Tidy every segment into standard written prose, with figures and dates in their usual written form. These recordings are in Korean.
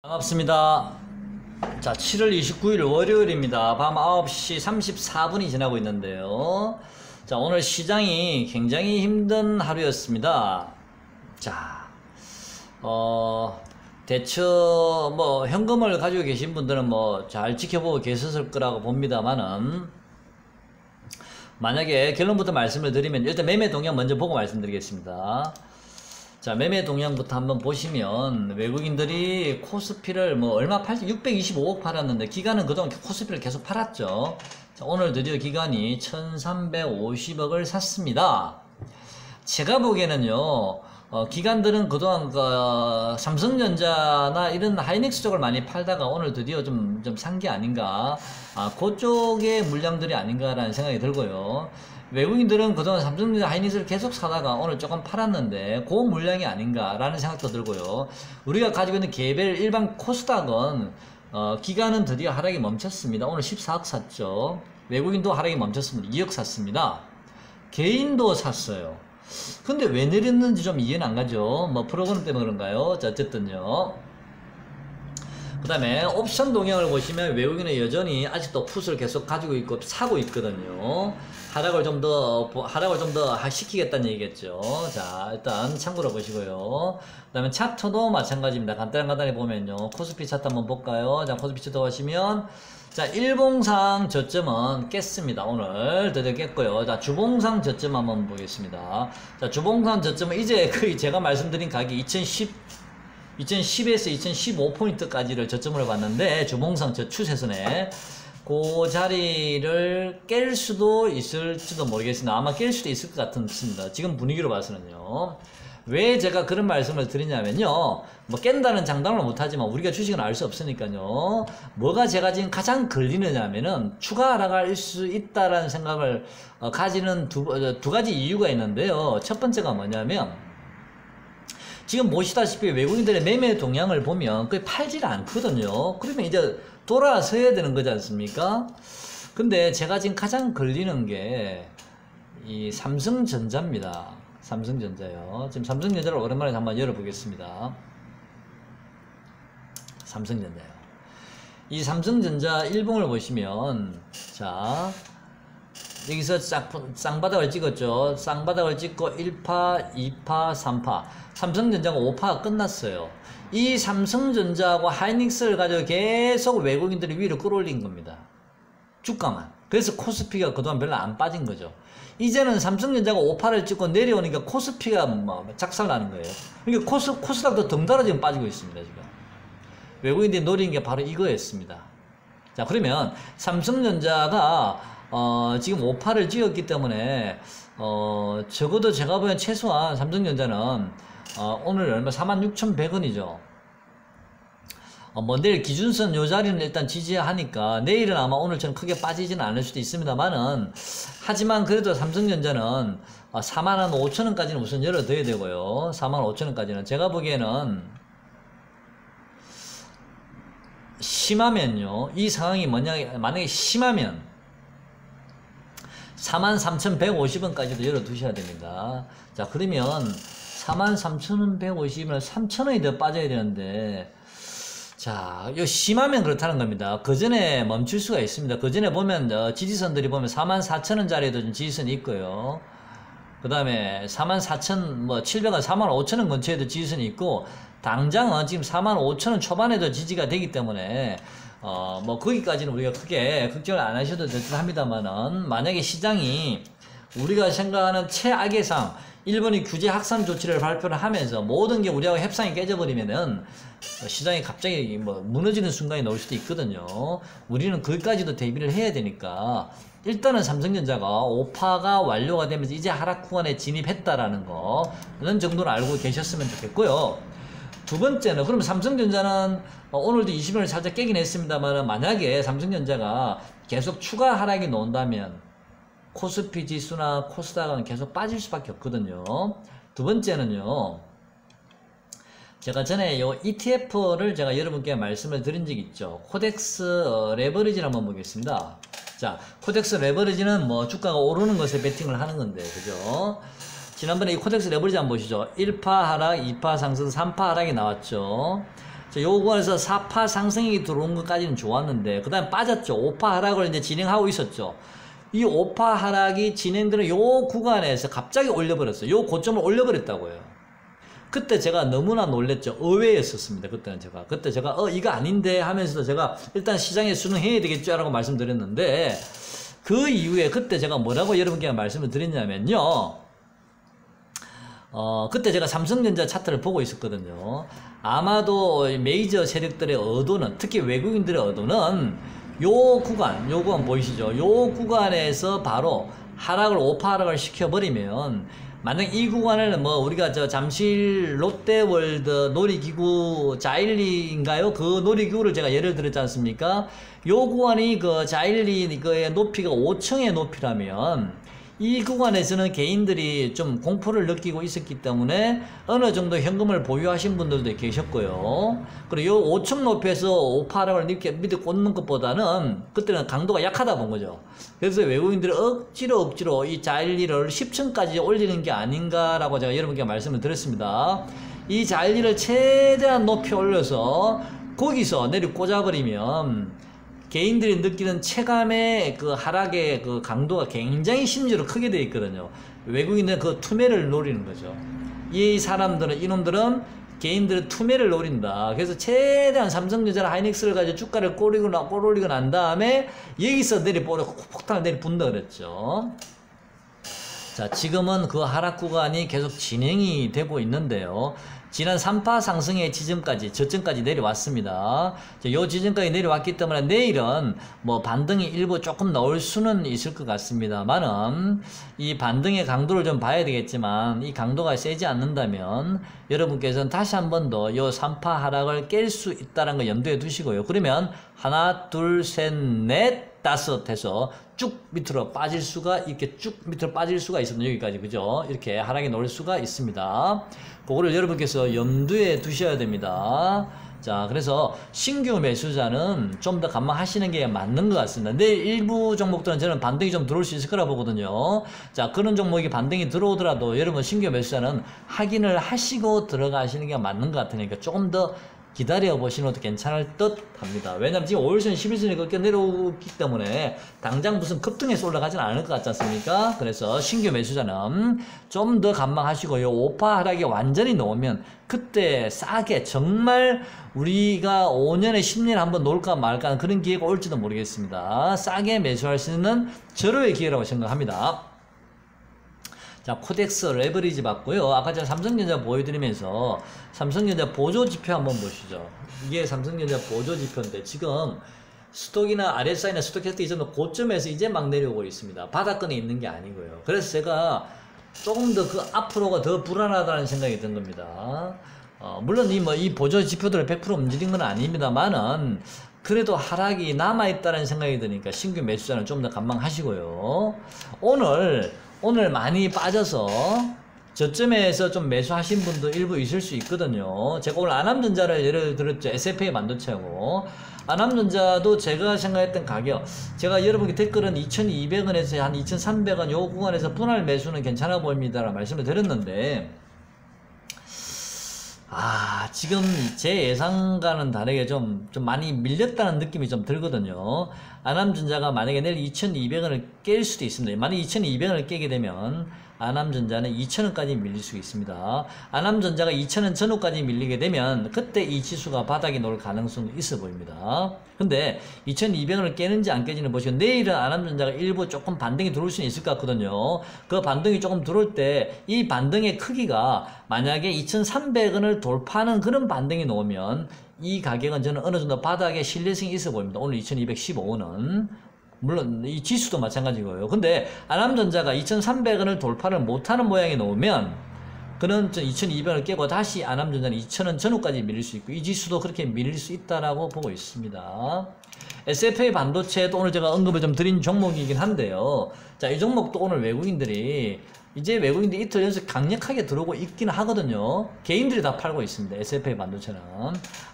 반갑습니다. 자, 7월 29일 월요일입니다. 밤 9시 34분이 지나고 있는데요. 자, 오늘 시장이 굉장히 힘든 하루였습니다. 자, 대처, 현금을 가지고 계신 분들은 잘 지켜보고 계셨을 거라고 봅니다만은, 만약에 결론부터 말씀을 드리면, 일단 매매 동향 먼저 보고 말씀드리겠습니다. 자, 매매 동향부터 한번 보시면, 외국인들이 코스피를 얼마 팔지? 625억 팔았는데, 기관은 그동안 코스피를 계속 팔았죠. 자, 오늘 드디어 기관이 1350억을 샀습니다. 제가 보기에는요, 기관들은 그동안 삼성전자나 이런 하이닉스 쪽을 많이 팔다가 오늘 드디어 좀 산 게 아닌가. 그쪽의 물량들이 아닌가라는 생각이 들고요. 외국인들은 그동안 삼성전자 하이닉스를 계속 사다가 오늘 조금 팔았는데 그 물량이 아닌가라는 생각도 들고요. 우리가 가지고 있는 개별 일반 코스닥은 기관은 드디어 하락이 멈췄습니다. 오늘 14억 샀죠. 외국인도 하락이 멈췄습니다. 2억 샀습니다. 개인도 샀어요. 근데 왜 내렸는지 좀 이해는 안 가죠. 프로그램 때문에 그런가요? 자, 어쨌든요. 그 다음에 옵션 동향을 보시면 외국인은 여전히 아직도 풋을 계속 가지고 있고 사고 있거든요. 하락을 좀 더 시키겠다는 얘기겠죠. 자, 일단 참고로 보시고요. 그 다음에 차트도 마찬가지입니다. 간단히 보면요. 코스피 차트 한번 볼까요? 자, 코스피 차트 보시면, 자, 일봉상 저점은 깼습니다. 오늘 드디어 깼고요. 자, 주봉상 저점 한번 보겠습니다. 자, 주봉상 저점은 이제 거의 제가 말씀드린 가격이 2010에서 2015포인트까지를 저점으로 봤는데, 주봉상 저 추세선에 그 자리를 깰 수도 있을지도 모르겠습니다. 아마 깰 수도 있을 것 같습니다. 지금 분위기로 봐서는요. 왜 제가 그런 말씀을 드리냐면요. 깬다는 장담을 못하지만 우리가 주식은 알 수 없으니까요. 뭐가 제가 지금 가장 걸리느냐면은 추가 하락할 수 있다라는 생각을 가지는 두 가지 이유가 있는데요. 첫 번째가 뭐냐면, 지금 보시다시피 외국인들의 매매 동향을 보면 거의 팔질 않거든요. 그러면 이제 돌아서야 되는 거지 않습니까? 근데 제가 지금 가장 걸리는 게 이 삼성전자입니다. 삼성전자요. 지금 삼성전자를 오랜만에 한번 열어보겠습니다. 삼성전자요. 이 삼성전자 일봉을 보시면, 자, 여기서 쌍바닥을 찍었죠. 쌍바닥을 찍고 1파, 2파, 3파. 삼성전자가 5파가 끝났어요. 이 삼성전자하고 하이닉스를 가지고 계속 외국인들이 위로 끌어올린 겁니다. 주가만. 그래서 코스피가 그동안 별로 안 빠진 거죠. 이제는 삼성전자가 5파를 찍고 내려오니까 코스피가 작살나는 거예요. 그러니까 코스닥도 덩달아 지금 빠지고 있습니다, 지금. 외국인들이 노린 게 바로 이거였습니다. 자, 그러면 삼성전자가 지금 5파를 찍었기 때문에 적어도 제가 보기엔 최소한 삼성전자는 오늘 얼마 46,100원이죠. 내일 기준선 요 자리는 일단 지지하니까 내일은 아마 오늘처럼 크게 빠지지는 않을 수도 있습니다만은, 하지만 그래도 삼성전자는 45,000원까지는 우선 열어둬야 되고요. 45,000원까지는 제가 보기에는 심하면요, 이 상황이 만약에 심하면 43,150원까지도 열어두셔야 됩니다. 자, 그러면 43,150원을 3,000원이 더 빠져야 되는데, 자, 이거 심하면 그렇다는 겁니다. 그 전에 멈출 수가 있습니다. 그 전에 보면 지지선들이 보면 44,000원짜리에도 좀 지지선이 있고요. 그 다음에 44,700원, 45,000원 근처에도 지지선이 있고, 당장은 지금 45,000원 초반에도 지지가 되기 때문에 거기까지는 우리가 크게 걱정을 안 하셔도 될 듯 합니다만은, 만약에 시장이 우리가 생각하는 최악의 상, 일본이 규제 확산 조치를 발표를 하면서 모든 게 우리하고 협상이 깨져버리면은 시장이 갑자기 무너지는 순간이 나올 수도 있거든요. 우리는 거기까지도 대비를 해야 되니까, 일단은 삼성전자가 5파가 완료가 되면서 이제 하락 구간에 진입했다라는 거, 그런 정도는 알고 계셨으면 좋겠고요. 두 번째는, 그럼 삼성전자는 오늘도 20원을 살짝 깨긴 했습니다만, 만약에 삼성전자가 계속 추가 하락이 나온다면 코스피 지수나 코스닥은 계속 빠질 수밖에 없거든요. 두 번째는요, 제가 전에 요 ETF를 제가 여러분께 말씀을 드린 적이 있죠. 코덱스 레버리지를 한번 보겠습니다. 자, 코덱스 레버리지는 주가가 오르는 것에 베팅을 하는 건데, 그죠? 지난번에 이 코덱스 레버리지 한번 보시죠. 1파 하락, 2파 상승, 3파 하락이 나왔죠. 요 구간에서 4파 상승이 들어온 것까지는 좋았는데 그 다음에 빠졌죠. 5파 하락을 이제 진행하고 있었죠. 이 5파 하락이 진행되는 요 구간에서 갑자기 올려버렸어요. 요 고점을 올려버렸다고요. 그때 제가 너무나 놀랬죠. 의외였었습니다. 그때 제가 이거 아닌데 하면서도 제가 일단 시장에 순응해야 되겠죠 라고 말씀드렸는데, 그 이후에 그때 제가 뭐라고 여러분께 말씀을 드렸냐면요, 그때 제가 삼성전자 차트를 보고 있었거든요. 아마도 메이저 세력들의 의도는, 특히 외국인들의 의도는 요 구간 보이시죠? 요 구간에서 바로 하락을 5파 하락을 시켜버리면, 만약 이 구간에는 뭐 우리가 잠실 롯데월드 놀이기구 자일리인가요? 그 놀이기구를 제가 예를 들었지 않습니까? 요 구간이 그 자일리 그의 높이가 5층의 높이라면 이 구간에서는 개인들이 좀 공포를 느끼고 있었기 때문에 어느 정도 현금을 보유하신 분들도 계셨고요. 그리고 요 5층 높이에서 5파 하락을 이렇게 밑에 꽂는 것보다는 그때는 강도가 약하다 본 거죠. 그래서 외국인들이 억지로 이 자일리를 10층까지 올리는 게 아닌가라고 제가 여러분께 말씀을 드렸습니다. 이 자일리를 최대한 높이 올려서 거기서 내리 꽂아버리면 개인들이 느끼는 체감의 그 하락의 그 강도가 굉장히 심지어로 크게 되어 있거든요. 외국인들은 그 투매를 노리는 거죠. 이놈들은 개인들은 투매를 노린다. 그래서 최대한 삼성전자나 하이닉스를 가지고 주가를 꼬리고 난 다음에 여기서 폭탄을 내리분다 그랬죠. 자, 지금은 그 하락 구간이 계속 진행이 되고 있는데요. 지난 3파 상승의 지점까지, 저점까지 내려왔습니다. 요 지점까지 내려왔기 때문에 내일은 뭐 반등이 일부 조금 나올 수는 있을 것 같습니다만은, 이 반등의 강도를 좀 봐야 되겠지만, 이 강도가 세지 않는다면 여러분께서는 다시 한 번 더 요 3파 하락을 깰 수 있다는 거 염두에 두시고요. 그러면 하나, 둘, 셋, 넷, 다섯 해서 쭉 밑으로 빠질 수가 있습니다. 여기까지, 그죠? 이렇게 하락이 나올 수가 있습니다. 그거를 여러분께서 염두에 두셔야 됩니다. 자, 그래서 신규 매수자는 좀 더 감안하시는 게 맞는 것 같습니다. 내일 일부 종목들은 저는 반등이 좀 들어올 수 있을 거라 보거든요. 자, 그런 종목이 반등이 들어오더라도 여러분 신규 매수자는 확인을 하시고 들어가시는 게 맞는 것 같으니까 조금 더 기다려 보시는 것도 괜찮을 듯 합니다. 왜냐면 지금 5일선, 11선이 그렇게 내려오기 때문에 당장 무슨 급등해서 올라가진 않을 것 같지 않습니까? 그래서 신규 매수자는 좀 더 감망하시고요. 5파 하락이 완전히 나오면 그때 싸게, 정말 우리가 5년에 10년에 한번 놀까 말까 하는 그런 기회가 올지도 모르겠습니다. 싸게 매수할 수 있는 절호의 기회라고 생각합니다. 자, 코덱스 레버리지 봤고요. 아까 제가 삼성전자 보여드리면서 삼성전자 보조지표 한번 보시죠. 이게 삼성전자 보조지표인데 지금 스톡이나 RSI나 스톡캐스트 이전 고점에서 이제 막 내려오고 있습니다. 바닥권에 있는 게 아니고요. 그래서 제가 조금 더 그 앞으로가 더 불안하다는 생각이 든 겁니다. 물론 이 보조지표들을 100% 움직인 건 아닙니다만은 그래도 하락이 남아있다는 생각이 드니까 신규 매수자는 좀 더 감망하시고요. 오늘 많이 빠져서 저점에서 좀 매수하신 분도 일부 있을 수 있거든요. 제가 오늘 안암전자를 예를 들었죠. SFA 반도체하고 안암전자도 제가 생각했던 가격, 제가 여러분께 댓글은 2200원에서 한 2300원 요 구간에서 분할 매수는 괜찮아 보입니다 라는 말씀을 드렸는데, 지금 제 예상과는 다르게 좀 많이 밀렸다는 느낌이 좀 들거든요. 안암전자가 만약에 내일 2200원을 깰 수도 있습니다. 만약 2200원을 깨게 되면 안암전자는 2000원까지 밀릴 수 있습니다. 안암전자가 2000원 전후까지 밀리게 되면 그때 이 지수가 바닥이 놓을 가능성도 있어 보입니다. 근데 2200원을 깨는지 안 깨지는 보시고, 내일은 안암전자가 일부 조금 반등이 들어올 수는 있을 것 같거든요. 그 반등이 조금 들어올 때 이 반등의 크기가 만약에 2300원을 돌파하는 그런 반등이 나오면 이 가격은 저는 어느 정도 바닥에 신뢰성이 있어 보입니다. 오늘 2215원은 물론 이 지수도 마찬가지고요. 근데 안암전자가 2300원을 돌파를 못하는 모양이 나오면 그는 2200원을 깨고 다시 안암전자는 2000원 전후까지 밀릴 수 있고, 이 지수도 그렇게 밀릴 수 있다라고 보고 있습니다. SFA 반도체도 오늘 제가 언급을 좀 드린 종목이긴 한데요. 자, 이 종목도 오늘 외국인들이 이틀 연속 강력하게 들어오고 있긴 하거든요. 개인들이 다 팔고 있습니다. SFA 반도체는.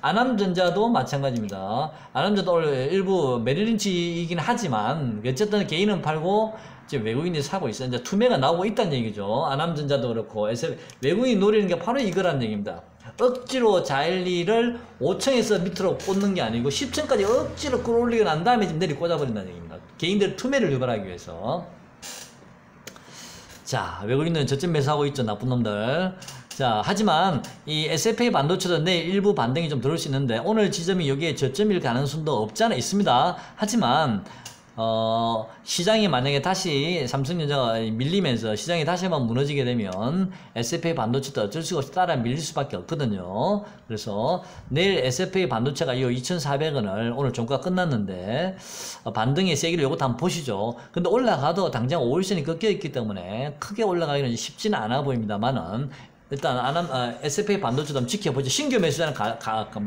안암전자도 마찬가지입니다. 안암전자도 오늘 일부 메릴린치이긴 하지만 어쨌든 개인은 팔고 지금 외국인들이 사고 있어요. 이제 투매가 나오고 있다는 얘기죠. 안암전자도 그렇고 외국인이 노리는 게 바로 이거라는 얘기입니다. 억지로 자일리를 5층에서 밑으로 꽂는 게 아니고 10층까지 억지로 끌어올리고 난 다음에 지금 내리 꽂아버린다는 얘기입니다. 개인들 투매를 유발하기 위해서. 자, 외국인들은 저점 매수하고 있죠, 나쁜 놈들. 자, 하지만 이 SFA 반도체도 내일 일부 반등이 좀 들어올 수 있는데 오늘 지점이 여기에 저점일 가능성도 없지 않아 있습니다. 하지만 시장이 만약에 다시 삼성전자가 밀리면서 시장이 다시 한번 무너지게 되면 SFA 반도체도 어쩔 수가 없이 따라 밀릴 수밖에 없거든요. 그래서 내일 SFA 반도체가 이 2,400원을 오늘 종가 끝났는데 반등의 세기를 요것도 한번 보시죠. 근데 올라가도 당장 5일선이 꺾여 있기 때문에 크게 올라가기는 쉽지는 않아 보입니다만은 일단 SFA 반도체도 한번 지켜보죠. 신규 매수자는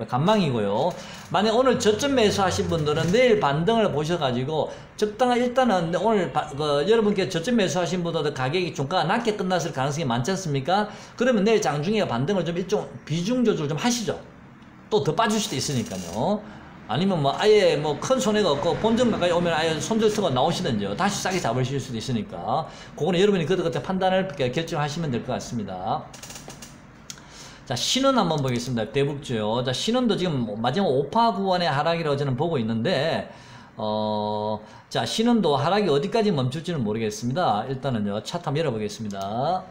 간망이고요. 만약 오늘 저점 매수하신 분들은 내일 반등을 보셔가지고 적당한 일단은 오늘 여러분께 저점 매수하신 분들도 가격이 종가가 낮게 끝났을 가능성이 많지 않습니까? 그러면 내일 장중에 반등을 좀 일종 비중 조절 좀 하시죠. 또 더 빠질 수도 있으니까요. 아니면 뭐 아예 뭐 큰 손해가 없고 본전 가까이 오면 아예 손절트가 나오시든지요. 다시 싸게 잡으실 수도 있으니까 그거는 여러분이 그때 판단을 결정하시면 될 것 같습니다. 자, 신은 한번 보겠습니다. 대북주요. 자, 신은도 지금 마지막 5파 구원의 하락이라고 저는 보고 있는데 자, 신은도 하락이 어디까지 멈출지는 모르겠습니다. 일단은요, 차트 한번 열어보겠습니다.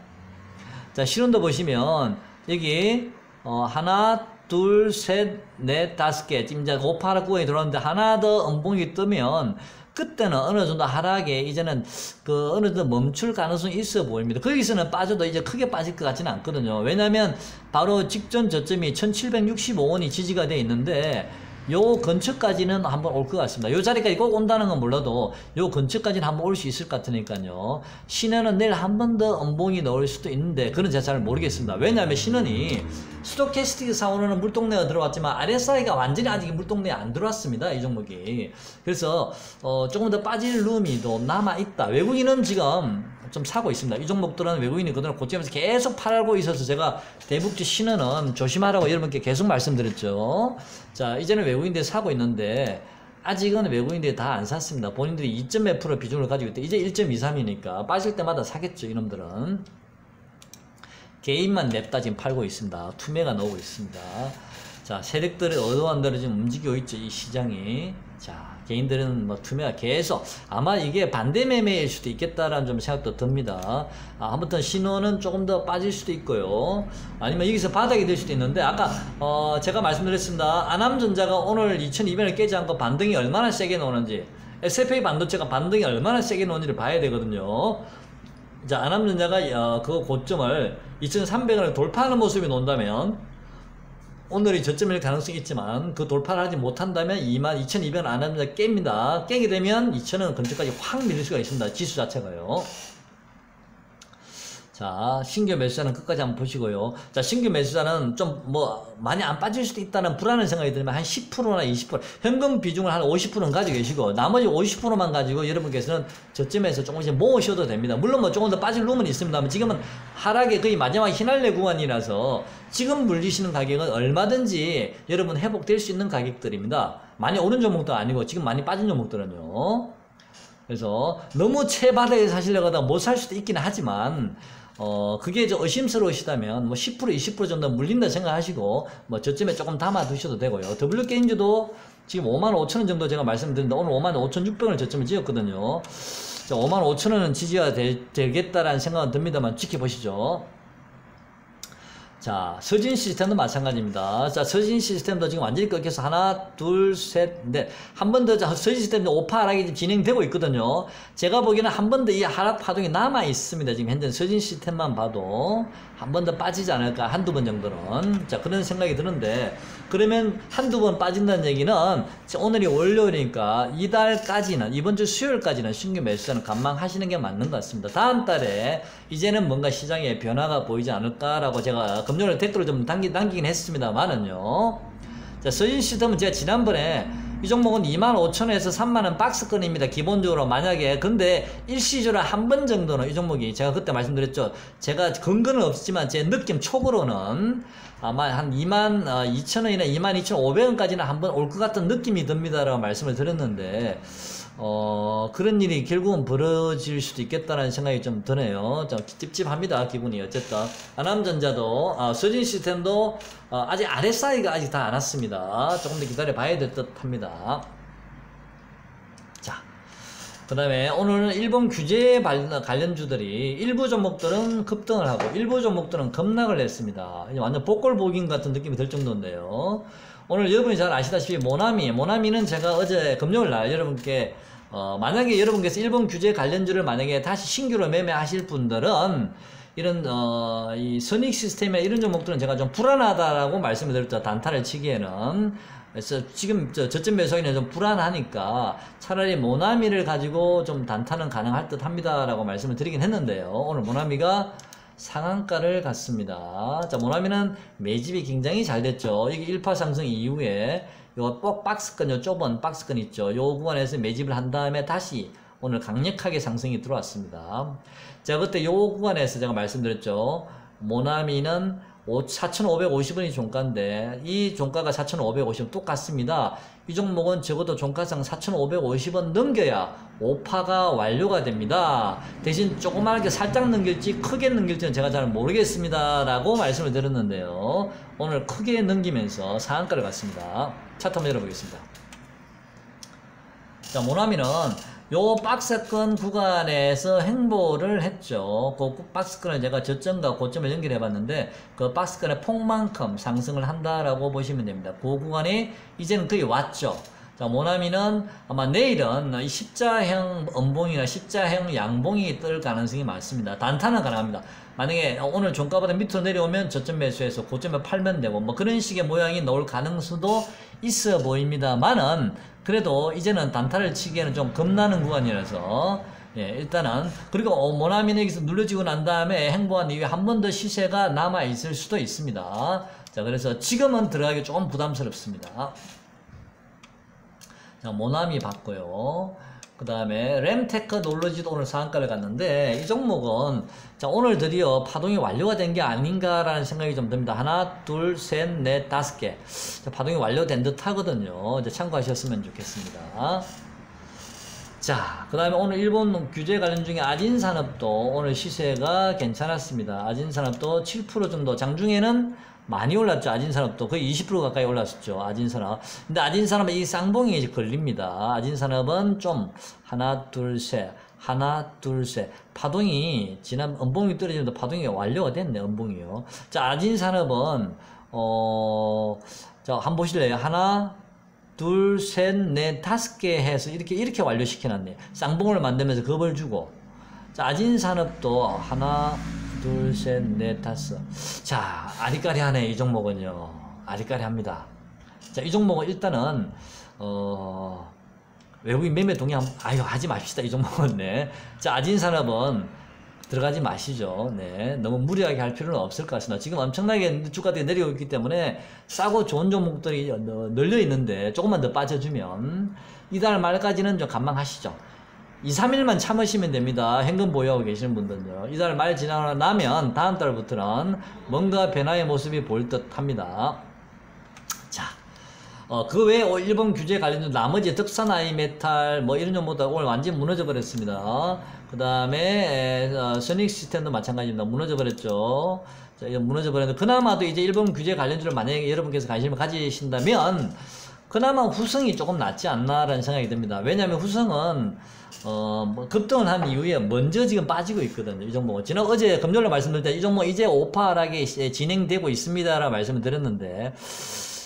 자, 신은도 보시면 여기 하나 둘, 셋, 넷, 다섯 개. 지금 이제 5파 하락 구간이 들어왔는데 하나 더 음봉이 뜨면 그때는 어느 정도 하락에 이제는 어느 정도 멈출 가능성이 있어 보입니다. 거기서는 빠져도 이제 크게 빠질 것 같지는 않거든요. 왜냐면 바로 직전 저점이 1765원이 지지가 되어 있는데 요 근처까지는 한번 올 것 같습니다. 요 자리까지 꼭 온다는 건 몰라도 요 근처까지는 한번 올 수 있을 것 같으니까요. 신은은 내일 한 번 더 음봉이 나올 수도 있는데 그건 제가 잘 모르겠습니다. 왜냐하면 신은이 스토캐스틱 상으로는 물동네가 들어왔지만 RSI가 완전히 아직 물동네에 안 들어왔습니다. 이 종목이. 그래서 조금 더 빠질 룸이 또 남아있다. 외국인은 지금 좀 사고 있습니다. 이 종목들은 외국인이 그동안 고점에서 계속 팔고 있어서 제가 대북주 신은은 조심하라고 여러분께 계속 말씀드렸죠. 자, 이제는 외국인들이 사고 있는데 아직은 외국인들이 다 안 샀습니다. 본인들이 2몇 % 비중을 가지고 있대. 이제 1.23이니까 빠질 때마다 사겠죠. 이놈들은. 개인만 냅다 지금 팔고 있습니다. 투매가 나오고 있습니다. 자, 세력들의 어떠한대로 지금 움직이고 있죠. 이 시장이. 자, 개인들은 뭐 투매가 계속 아마 이게 반대 매매일 수도 있겠다라는 좀 생각도 듭니다. 아무튼 신호는 조금 더 빠질 수도 있고요. 아니면 여기서 바닥이 될 수도 있는데 아까 제가 말씀드렸습니다. 아남전자가 오늘 2200을 깨지 않고 반등이 얼마나 세게 나오는지 SFA 반도체가 반등이 얼마나 세게 나오는지를 봐야 되거든요. 자, 아남전자가 그 고점을 2300원을 돌파하는 모습이 나온다면 오늘이 저점일 가능성이 있지만 그 돌파를 하지 못한다면 22,200원 아남전자 깹니다. 깨게 되면 2,000원 근처까지 확 밀릴 수가 있습니다. 지수 자체가요. 자, 신규 매수자는 끝까지 한번 보시고요. 자, 신규 매수자는 좀 많이 안 빠질 수도 있다는 불안한 생각이 들면 한 10%나 20%, 현금 비중을 한 50%는 가지고 계시고, 나머지 50%만 가지고 여러분께서는 저점에서 조금씩 모으셔도 됩니다. 물론 뭐 조금 더 빠질 룸은 있습니다만, 지금은 하락의 거의 마지막 휘날레 구간이라서, 지금 물리시는 가격은 얼마든지 여러분 회복될 수 있는 가격들입니다. 많이 오른 종목도 아니고, 지금 많이 빠진 종목들은요. 그래서 너무 최바닥에 사시려고 하다가 못 살 수도 있긴 하지만, 그게 좀 의심스러우시다면, 10%, 20% 정도 물린다 생각하시고, 저점에 조금 담아 두셔도 되고요. W게임즈도 지금 55,000원 정도 제가 말씀드렸는데, 오늘 55,600원을 저점을 찍었거든요. 자, 55,000원은 지지가 되겠다라는 생각은 듭니다만, 지켜보시죠. 자, 서진 시스템도 마찬가지입니다. 자, 서진 시스템도 지금 완전히 꺾여서 하나, 둘, 셋, 넷. 한 번 더 서진 시스템도 5파 하락이 진행되고 있거든요. 제가 보기에는 한 번 더 이 하락 파동이 남아 있습니다. 지금 현재 서진 시스템만 봐도 한 번 더 빠지지 않을까, 한두 번 정도는. 자, 그런 생각이 드는데, 그러면 한두 번 빠진다는 얘기는 오늘이 월요일이니까 이달까지는, 이번 주 수요일까지는 신규 매수자는 관망하시는 게 맞는 것 같습니다. 다음 달에 이제는 뭔가 시장에 변화가 보이지 않을까라고 제가 금요일에 댓글을 좀 남기긴 했습니다만은요. 자, 서진 시스템은 제가 지난번에 이 종목은 25,000원에서 30,000원 박스권입니다. 기본적으로 만약에. 근데 일시적으로 한 번 정도는 이 종목이 제가 그때 말씀드렸죠. 제가 근거는 없지만 제 느낌 촉으로는 아마 한 22,000원이나 22,500원까지는 한번 올 것 같은 느낌이 듭니다라고 말씀을 드렸는데 그런 일이 결국은 벌어질 수도 있겠다는 생각이 좀 드네요. 좀 찝찝합니다, 기분이. 어쨌든 하남전자도 서진 시스템도 아직 RSI가 아직 다 안 왔습니다. 조금 더 기다려 봐야 될 듯 합니다. 자, 그 다음에 오늘 일본 규제 관련주들이 일부 종목들은 급등을 하고 일부 종목들은 급락을 했습니다. 완전 복골복인 같은 느낌이 들 정도인데요. 오늘 여러분이 잘 아시다시피 모나미는 제가 어제 금요일날 여러분께 만약에 여러분께서 일본 규제 관련주를 만약에 다시 신규로 매매하실 분들은 이런 이 선익 시스템이나 이런 종목들은 제가 좀 불안하다라고 말씀을 드렸죠. 단타를 치기에는. 그래서 지금 저점 매수하기는 좀 불안하니까 차라리 모나미를 가지고 좀 단타는 가능할 듯 합니다라고 말씀을 드리긴 했는데요. 오늘 모나미가 상한가를 갔습니다. 자, 모나미는 매집이 굉장히 잘 됐죠. 이게 1파 상승 이후에 요 박스권, 요 좁은 박스권 있죠. 요 구간에서 매집을 한 다음에 다시 오늘 강력하게 상승이 들어왔습니다. 자, 그때 요 구간에서 제가 말씀드렸죠. 모나미는 4,550원이 종가인데 이 종가가 4,550원 똑같습니다. 이 종목은 적어도 종가상 4,550원 넘겨야 5파가 완료가 됩니다. 대신 조그맣게 살짝 넘길지 크게 넘길지는 제가 잘 모르겠습니다 라고 말씀을 드렸는데요. 오늘 크게 넘기면서 상한가를 갔습니다. 차트 한번 열어보겠습니다. 자, 모나미는 요 박스권 구간에서 행보를 했죠. 그 박스권을 제가 저점과 고점을 연결해 봤는데 그 박스권의 폭만큼 상승을 한다라고 보시면 됩니다. 그 구간이 이제는 거의 왔죠. 자, 모나미는 아마 내일은 이 십자형 음봉이나 십자형 양봉이 뜰 가능성이 많습니다. 단타는 가능합니다. 만약에 오늘 종가보다 밑으로 내려오면 저점 매수해서 고점에 팔면 되고 뭐 그런 식의 모양이 나올 가능성도 있어 보입니다만은 그래도 이제는 단타를 치기에는 좀 겁나는 구간이라서 예, 일단은 그리고 모나미는 여기서 눌러지고 난 다음에 행보한 이후에 한 번 더 시세가 남아 있을 수도 있습니다. 자, 그래서 지금은 들어가기 조금 부담스럽습니다. 자, 모나미 봤고요. 그 다음에 램테크 놀러지도 오늘 상한가를 갔는데 이 종목은 자, 오늘 드디어 파동이 완료가 된 게 아닌가라는 생각이 좀 듭니다. 하나, 둘, 셋, 넷, 5개. 자, 파동이 완료된 듯 하거든요. 이제 참고하셨으면 좋겠습니다. 자, 그 다음에 오늘 일본 규제 관련 중에 아진산업도 오늘 시세가 괜찮았습니다. 아진산업도 7% 정도, 장중에는 많이 올랐죠. 아진산업도 거의 20% 가까이 올랐었죠. 아진산업. 근데 아진산업은 이 쌍봉이 이제 걸립니다. 아진산업은 좀 하나, 둘, 셋. 하나, 둘, 셋. 파동이 지난 음봉이 떨어지면서 파동이 완료가 됐네. 음봉이요. 자, 아진산업은 자, 한번 보실래요? 하나, 둘, 셋, 넷, 5개 해서 이렇게 완료시켜놨네. 쌍봉을 만들면서 겁을 주고. 자, 아진산업도 하나, 둘, 셋, 넷, 5. 자, 아리까리하네, 이 종목은요. 아리까리합니다. 자, 이 종목은 일단은, 외국인 매매 동의 하지 맙시다, 이 종목은. 네. 자, 아진산업은 들어가지 마시죠. 네. 너무 무리하게 할 필요는 없을 것 같습니다. 지금 엄청나게 주가들이 내려오고 있기 때문에 싸고 좋은 종목들이 널려 있는데 조금만 더 빠져주면 이달 말까지는 좀 관망하시죠. 2, 3일만 참으시면 됩니다. 현금 보유하고 계시는 분들은요. 이달 말 지나고 나면 다음 달부터는 뭔가 변화의 모습이 보일 듯 합니다. 자, 그 외에 일본 규제 관련된 나머지 덕산 아이메탈 뭐 이런 종목도 오늘 완전히 무너져 버렸습니다. 그 다음에 선익 시스템도 마찬가지입니다. 무너져 버렸죠. 자, 무너져 버렸는데 그나마도 이제 일본 규제 관련주를 만약에 여러분께서 관심을 가지신다면 그나마 후성이 조금 낫지 않나라는 생각이 듭니다. 왜냐하면 후성은 뭐 급등을 한 이후에 먼저 지금 빠지고 있거든요. 이 종목. 어제 금요일에 말씀드릴 때 이 종목 이제 오파락이 진행되고 있습니다라고 말씀을 드렸는데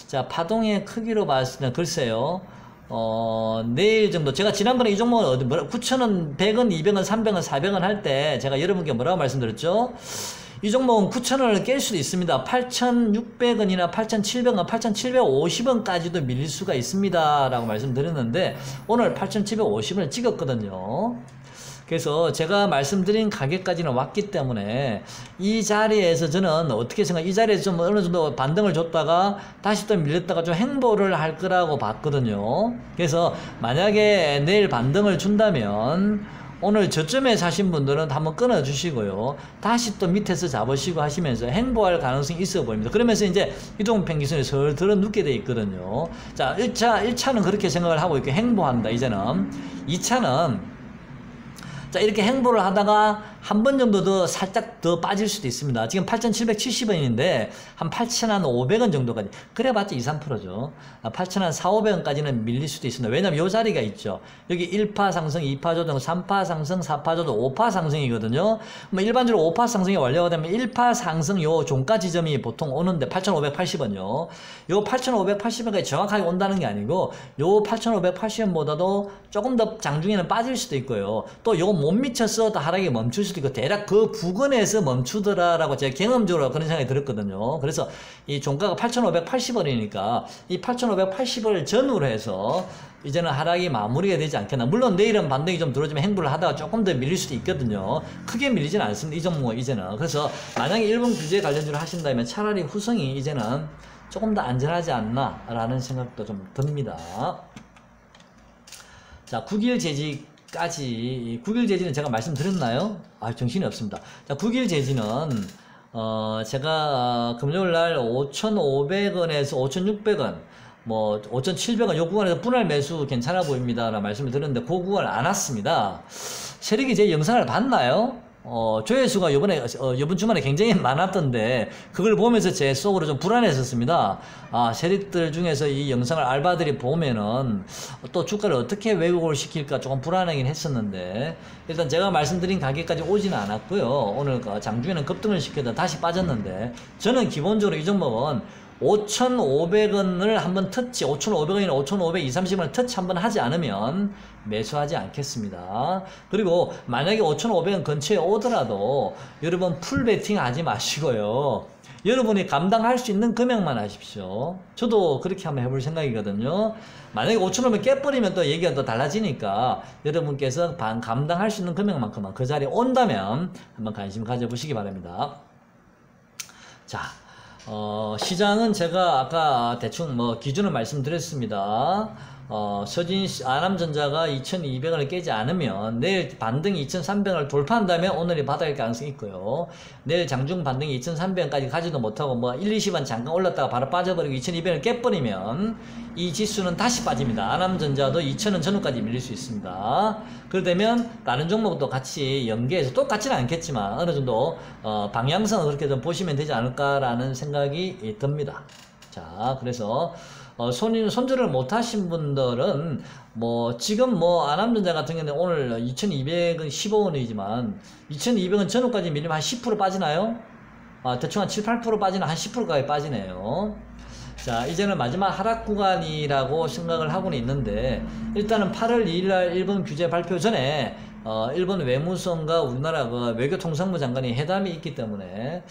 자, 파동의 크기로 봤을 때는 글쎄요. 내일 정도 제가 지난번에 이 종목은 9,000원, 100원, 200원, 300원, 400원 할 때 제가 여러분께 뭐라고 말씀드렸죠? 이 종목은 9,000원을 깰 수도 있습니다. 8,600원이나 8,700원, 8,750원까지도 밀릴 수가 있습니다. 라고 말씀드렸는데 오늘 8,750원을 찍었거든요. 그래서 제가 말씀드린 가격까지는 왔기 때문에 이 자리에서 저는 어떻게 생각, 이 자리에서 좀 어느 정도 반등을 줬다가 다시 또 밀렸다가 좀 행보를 할 거라고 봤거든요. 그래서 만약에 내일 반등을 준다면 오늘 저점에 사신 분들은 한번 끊어 주시고요. 다시 또 밑에서 잡으시고 하시면서 행보할 가능성이 있어 보입니다. 그러면서 이제 이동평 기준이 슬 들어 눕게 돼 있거든요. 자, 1차는 그렇게 생각을 하고 있고 행보한다. 이제는 2차는 자, 이렇게 행보를 하다가 한 번 정도 더 살짝 더 빠질 수도 있습니다. 지금 8,770원인데 한 8,500원 정도까지. 그래봤자 2, 3%죠. 8,400원까지는 밀릴 수도 있습니다. 왜냐면 이 자리가 있죠. 여기 1파 상승, 2파 조정, 3파 상승, 4파 조정, 5파 상승이거든요. 뭐 일반적으로 5파 상승이 완료가 되면 1파 상승 요 종가 지점이 보통 오는데 8,580원요. 요 8,580원까지 정확하게 온다는 게 아니고 요 8,580원보다도 조금 더 장중에는 빠질 수도 있고요. 또 요거 못 미쳐서 또 하락이 멈출 수도 있고 대략 그 부근에서 멈추더라라고 제가 경험적으로 그런 생각이 들었거든요. 그래서 이 종가가 8,580원이니까 이 8,580원을 전후로 해서 이제는 하락이 마무리가 되지 않겠나. 물론 내일은 반등이 좀 들어오지만 행보를 하다가 조금 더 밀릴 수도 있거든요. 크게 밀리지는 않습니다. 이 종목 이제는. 그래서 만약에 일본 규제 관련주를 하신다면 차라리 후성이 이제는 조금 더 안전하지 않나 라는 생각도 좀 듭니다. 자, 9일 재지까지 9일 재지는 제가 말씀드렸나요? 아, 정신이 없습니다. 자, 9일 재지는 제가 금요일날 5,500원에서 5,600원 뭐 5,700원 요 구간에서 분할 매수 괜찮아 보입니다 라는 말씀을 드렸는데 그 구간을 안 왔습니다. 세력이 제 영상을 봤나요? 조회수가 요번 주말에 굉장히 많았던데 그걸 보면서 제 속으로 좀 불안했었습니다. 아, 세력들 중에서 이 영상을 알바들이 보면은 또 주가를 어떻게 왜곡을 시킬까 조금 불안하긴 했었는데 일단 제가 말씀드린 가격까지 오지는 않았고요. 오늘 장중에는 급등을 시켜다 다시 빠졌는데 저는 기본적으로 이 종목은 5,500원을 한번 터치, 5,500원이나 5,520원을 터치 한번 하지 않으면 매수하지 않겠습니다. 그리고 만약에 5,500원 근처에 오더라도 여러분 풀 베팅 하지 마시고요. 여러분이 감당할 수 있는 금액만 하십시오. 저도 그렇게 한번 해볼 생각이거든요. 만약에 5,500원 깨버리면 또 얘기가 또 달라지니까 여러분께서 감당할 수 있는 금액만큼만 그 자리에 온다면 한번 관심 가져보시기 바랍니다. 자, 시장은 제가 아까 대충 기준을 말씀드렸습니다. 아남전자가 2200원을 깨지 않으면 내일 반등이 2300원을 돌파한다면 오늘이 바닥일 가능성이 있고요. 내일 장중 반등이 2300원까지 가지도 못하고 1, 20원 잠깐 올랐다가 바로 빠져버리고 2200원을 깨버리면 이 지수는 다시 빠집니다. 아남전자도 2000원 전후까지 밀릴 수 있습니다. 그러되면 다른 종목도 같이 연계해서 똑같지는 않겠지만 어느 정도 방향성을 그렇게 좀 보시면 되지 않을까라는 생각이 듭니다. 자, 그래서 손절을 못 하신 분들은 지금 아남전자 같은 경우는 오늘 2200은 15원이지만 2200은 전후까지 밀리면 한 10% 빠지나요? 대충 한 7, 8% 빠지나 한 10%까지 빠지네요. 자, 이제는 마지막 하락 구간이라고 생각을 하고는 있는데 일단은 8월 2일날 일본 규제 발표 전에 일본 외무성과 우리나라 외교통상부 장관이 회담이 있기 때문에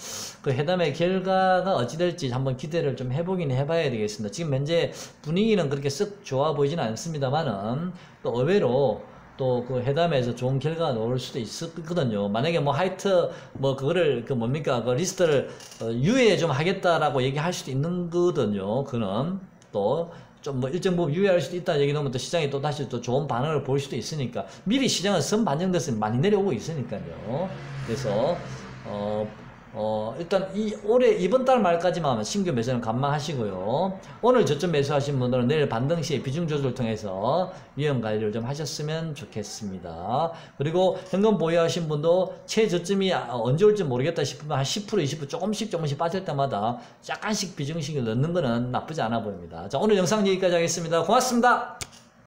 그 회담의 결과가 어찌 될지 한번 기대를 좀 해보긴 해봐야 되겠습니다. 지금 현재 분위기는 그렇게 썩 좋아 보이지는 않습니다만은 또 의외로 또 그 회담에서 좋은 결과가 나올 수도 있었거든요. 만약에 하이트 그거를 그 리스트를 유예 좀 하겠다라고 얘기할 수도 있는 거거든요. 그는 또 좀 일정 부분 유예할 수도 있다는 얘기 나오면 또 시장이 또 다시 또 좋은 반응을 보일 수도 있으니까 미리 시장은 선반영돼서 많이 내려오고 있으니까요. 그래서 일단 올해 이번 달 말까지만 신규 매수는 감망하시고요. 오늘 저점 매수하신 분들은 내일 반등 시에 비중 조절을 통해서 위험 관리를 좀 하셨으면 좋겠습니다. 그리고 현금 보유하신 분도 최저점이 언제 올지 모르겠다 싶으면 한 10%, 20% 조금씩 빠질 때마다 약간씩 비중식을 넣는 거는 나쁘지 않아 보입니다. 자, 오늘 영상 여기까지 하겠습니다. 고맙습니다.